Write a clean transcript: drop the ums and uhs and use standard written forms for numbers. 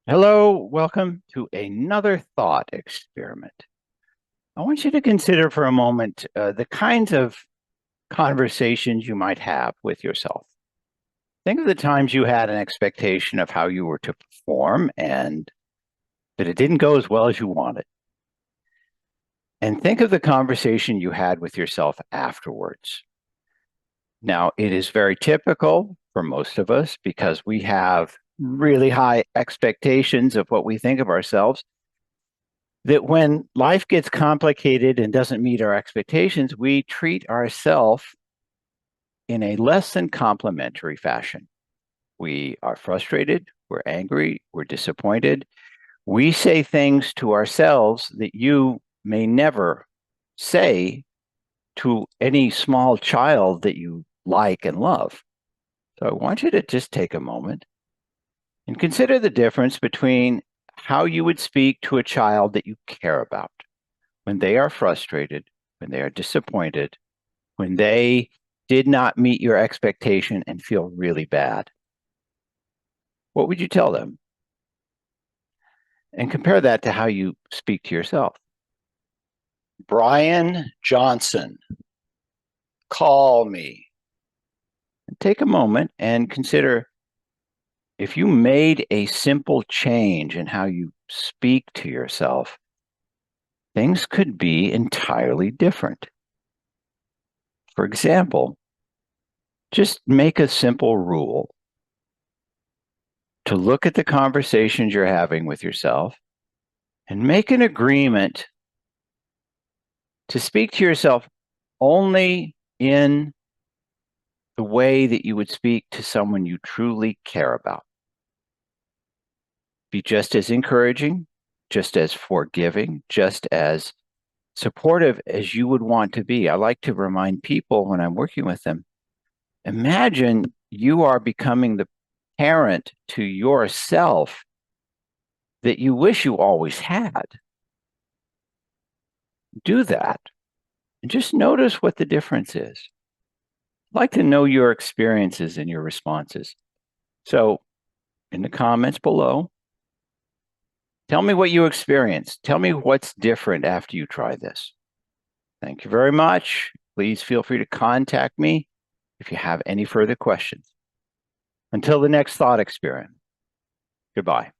Hello, welcome to another thought experiment. I want you to consider for a moment the kinds of conversations you might have with yourself. Think of the times you had an expectation of how you were to perform and that it didn't go as well as you wanted. And think of the conversation you had with yourself afterwards. Now, it is very typical for most of us because we have really high expectations of what we think of ourselves that when life gets complicated and doesn't meet our expectations, we treat ourselves in a less than complimentary fashion. We are frustrated, we're angry, we're disappointed. We say things to ourselves that you may never say to any small child that you like and love. So I want you to just take a moment and consider the difference between how you would speak to a child that you care about when they are frustrated, when they are disappointed, when they did not meet your expectation and feel really bad. What would you tell them? And compare that to how you speak to yourself. Brian Johnson, call me. And take a moment and consider if you made a simple change in how you speak to yourself, things could be entirely different. For example, just make a simple rule to look at the conversations you're having with yourself and make an agreement to speak to yourself only in the way that you would speak to someone you truly care about. Be just as encouraging, just as forgiving, just as supportive as you would want to be. I like to remind people when I'm working with them, imagine you are becoming the parent to yourself that you wish you always had. Do that and just notice what the difference is. I'd like to know your experiences and your responses. So, in the comments below, tell me what you experienced. Tell me what's different after you try this. Thank you very much. Please feel free to contact me if you have any further questions. Until the next thought experiment, goodbye.